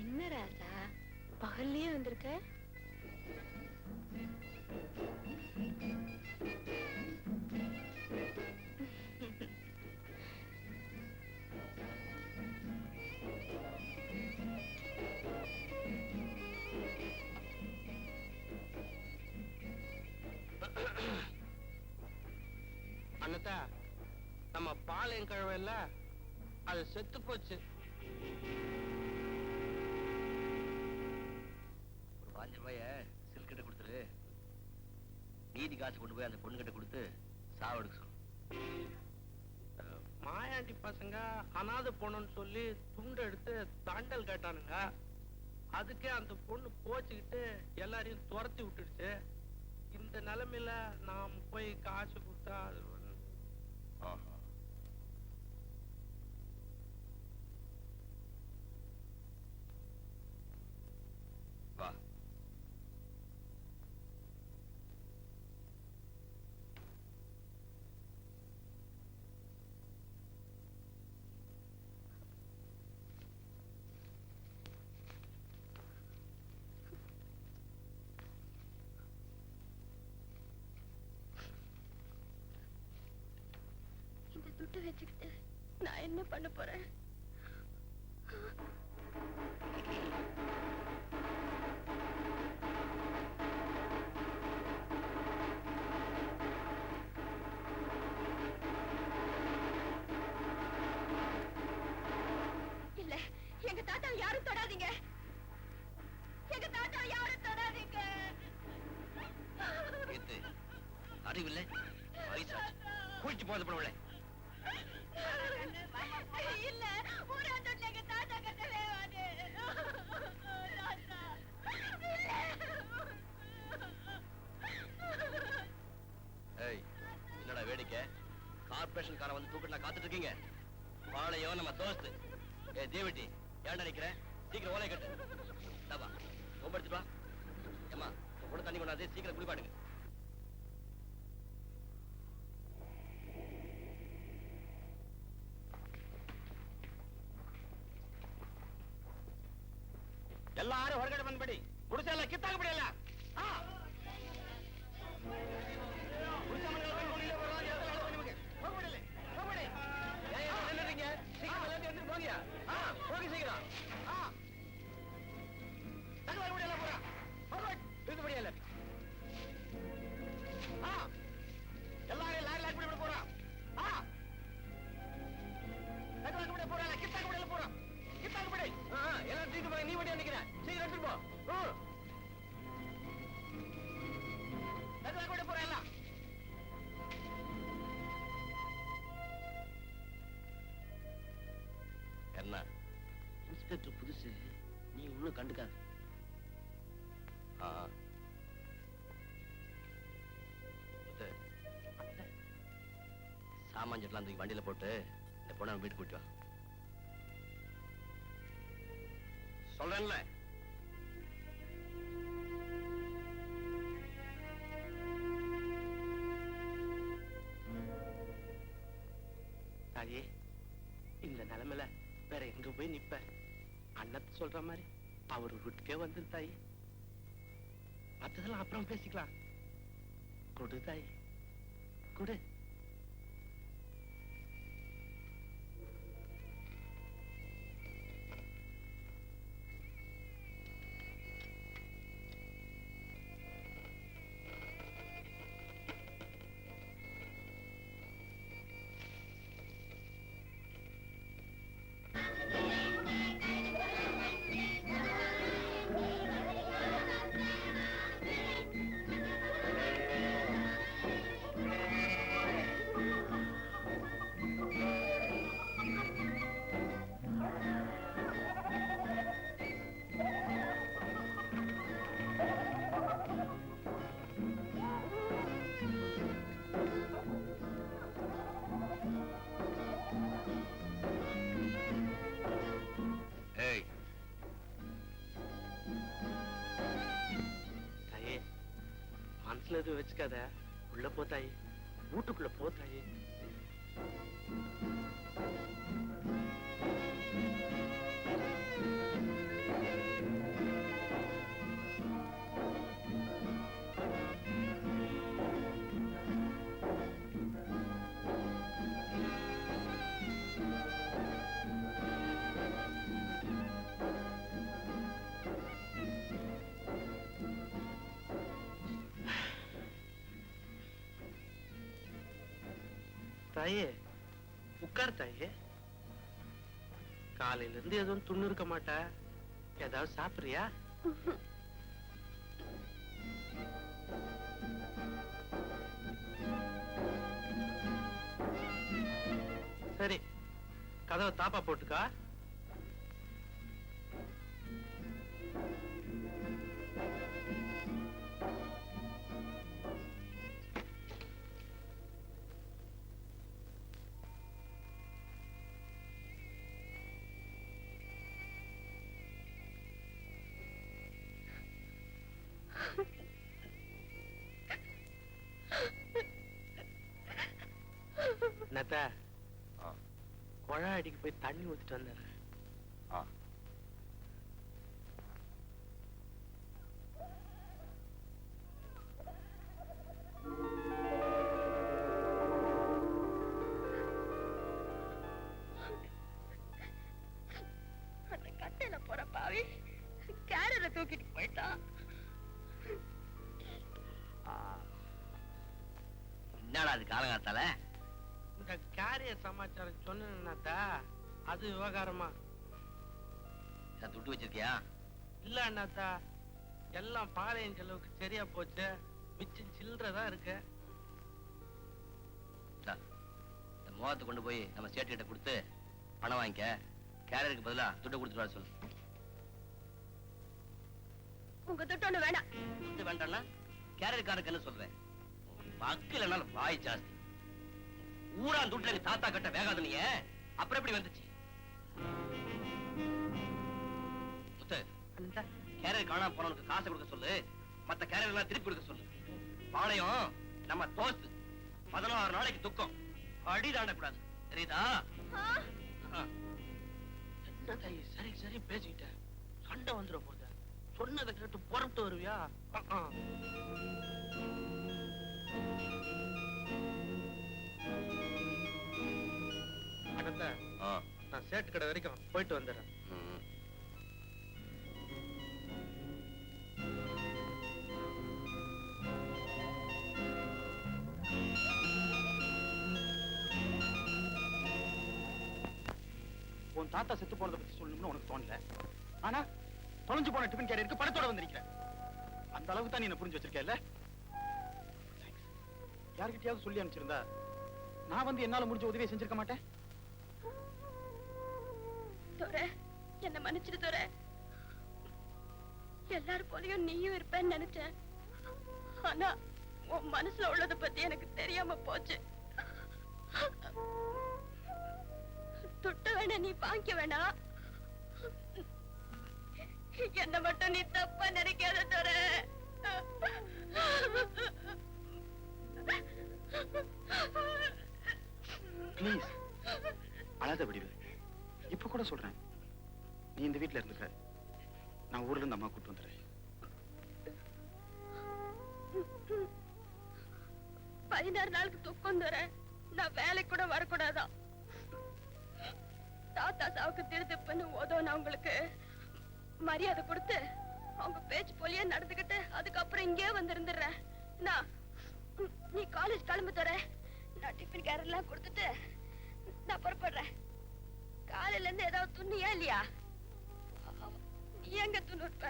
என்ன ராசா பகல்லயே வந்திருக்க? அண்ணா, நம்ம பாளையம் கழுவல அது செத்து போச்சு. ஒரு 5 ரூபாய சில்க் கிட்ட கொடுத்துரு. நீதி காசு கொண்டு போய் அந்த பொண்ணு கிட்ட கொடுத்து சாவடுக்க சொல்லு. மாயாண்டி பசங்க அனாதை பொண்ணுன்னு சொல்லி துண்டு எடுத்து தாண்டல் கேட்டானுங்க. அதுக்கே அந்த பொண்ணு போச்சுக்கிட்டு எல்லாரையும் துரத்தி விட்டுடுச்சு. இந்த நிலைமையில நாம் போய் காசு கொடுத்தா அது வா. இந்த துட்டு வச்சுக்கிட்டு நான் என்ன பண்ண போறேன்? இல்ல, எங்க தாத்தா யாரும் தொடாதீங்க. எங்க தாத்தா யாரும் தொடாதீங்க. அறிவில்லை, வயசாச்சு, குளிச்சு போது போல. இல்ல, ஊரா தொட்டு எங்க தாத்தா கட்டவே வாடு. என்னடா வேடிக்கை? கார்பரேஷன் காரை வந்து தூக்கிட்டு காத்துட்டு இருக்கீங்க. பாளையம் நம்ம தோஸ்து. தேவட்டி ஏன்டா நிக்கிறேன்? சீக்கிரம் ஓலை கட்டு. ரொம்ப எடுத்துப்பா. ஏமா கூட தண்ணி கொண்டாது, சீக்கிரம் குளிப்பாடுங்க. எல்லாரும் ಹೊರಗಡೆ ಬಂದ್ಬಿಡಿ. ಗುಡಿಸೆಲ್ಲ ಕಿತ್ತಾಕ್ಬಿಡಿಯಲ್ಲ. ಹೋಗಿ ಶೀಘ್ರ. ತಗಲಾಗ್ಬಿಡಿಯಲ್ಲ ಪೂರ. ಹಿಡಿದು ಬಿಡಿಯಲ್ಲ. எல்லாரும் லாரி லாக்ಬಿಡಿ ಪೂರ. தகலாಗ್ಬಿಡಿ ಪೂರ. ಕಿತ್ತಾಕ್ಬಿಡಿಯಲ್ಲ ಪೂರ. ಕಿತ್ತಾಕ್ಬಿಡಿ. எல்லாரும் தூக்கிட்டு போய் நீ வண்டியா நிக்கிற. சீக்கிரம் எடுத்துட்டு போ. தகலாಗ್ಬಿಡಿ ಪೂರ எல்லாம். கண்ணா, இன்ஸ்பெக்டர் புதுசு, நீ ஒண்ணும் கண்டுக்காது. சாமான் செட்டலாம் தூக்கி வண்டியில போட்டு இந்த பொண்ணை வீட்டுக்கு கூட்டி வா. சொல்றேன்ல. தாயே, இந்த நிலைமையில வேற எங்க போய் நிப்ப? அண்ணத்து சொல்ற மாதிரி அவர் வீட்டுக்கே வந்து தாயே. மற்றதெல்லாம் அப்புறம் பேசிக்கலாம். கொடு தாயே, கொடு. மனசுல எதுவும் வச்சுக்காத. உள்ள போத்தாயி, வீட்டுக்குள்ள போத்தாயி. தாயே உட்கார் தாயே. காலையில இருந்து எதுவும் துண்ணு இருக்க மாட்டா, ஏதாவது சாப்பிடுறியா? சரி, கதவை தாப்பா போட்டுக்கா. என்னத்தா, குழா அடிக்கு போய் தண்ணி ஊத்திட்டு வந்துடுறேன். அந்த கட்டையில போற பாவி கேரரை தூக்கிட்டு போயிட்டான். என்னடா அது காலங்காத்தால? இந்த கேரியர் சமாச்சாரம் சொன்னேன்னாத்தா, அது விவகாரமா துட்டு வச்சிருக்கியா? இல்ல அண்ணாத்தா, எல்லாம் பாளையம் செலவுக்கு சரியா போச்சு. மிச்சம் சில்லறதான் இருக்கு. இந்த முகத்தை கொண்டு போய் நம்ம சேட்டு கிட்ட கொடுத்து பணம் வாங்கிக்க. கேரியருக்கு பதிலா துட்டை கொடுத்துட்டு வர சொல்லு. உங்க துட்டு ஒண்ணு வேணாம். துட்டு வேண்டாம்னா கேரியர்காரருக்கு என்ன சொல்றேன்? வக்கிலனாலும் வாய் ஜாஸ்தி. ஊரா துட்டுல எங்க தாத்தா கட்ட வேகாத நீ அப்புறம் எப்படி வந்துச்சு? முத்து, கேரியர் காணாம போனவனுக்கு காசை கொடுக்க சொல்லு. மத்த கேரியர் எல்லாம் திருப்பி கொடுக்க சொல்லு. பாளையம் நம்ம தோஸ்து. 16 நாளைக்கு துக்கம். அடி தாண்டக்கூடாது, தெரியுதா? என்ன தாயி, சரி சரி பேசிக்கிட்ட, சண்டை வந்துட போத. சொன்னதை கேட்டு புறப்பட்டு வருவியா? அண்ணாத்தா, நான் சேட்டு கடை வரைக்கும் போயிட்டு வந்துடுறேன். உன் தாத்தா செத்து போனதை பத்தி சொல்லணும்னு உனக்கு தோணல. ஆனா தொலைஞ்சு போன டிஃபன் கேரியருக்கு பணத்தோட வந்திருக்கிற. அந்த அளவுக்கு தான் நீ என்ன புரிஞ்சு வச்சிருக்கல. யார்கிட்டயாவது சொல்லி அனுப்பிச்சிருந்தா நான் வந்து என்னால முடிஞ்ச உதவியை செஞ்சிருக்க மாட்டேன். துரை, என்ன மன்னிச்சிரு துரை. எல்லாரும் போலயும் நீயும் இருப்பேன்னு நினைச்சேன். ஆனா உன் மனசுல உள்ளத பத்தி எனக்கு தெரியாம போச்சு. துட்டு வேணா நீ வாங்கிக்க வேணாம். என்ன மட்டும் நீ தப்பா நினைக்காத துரை. ப்ளீஸ் அழாத விடுவேன். இப்ப கூட சொல்றேன், நீ இந்த வீட்டுல இருந்துக்க. நான் ஊர்ல இருந்து அம்மா கூட்டு வந்துடுறேன். 16 நாளுக்கு துக்கம் துரை. நான் வேலைக்கு கூட வரக்கூடாதான். தாத்தா சாவுக்கு திருதுப்புன்னு உதவுனவங்களுக்கு மரியாதை கொடுத்து அவங்க பேச்சு போலியே நடந்துகிட்டு அதுக்கப்புறம் இங்கே வந்து இருந்துடுறேன். நீ காலேஜ் கிளம்பு துரை. நான் டிஃபன் கேரியர் எல்லாம் கொடுத்துட்டு நான் புறப்படுறேன். காலையில இருந்து ஏதாவது துண்ணியா இல்லையா? நீ எங்க துணு இருப்ப?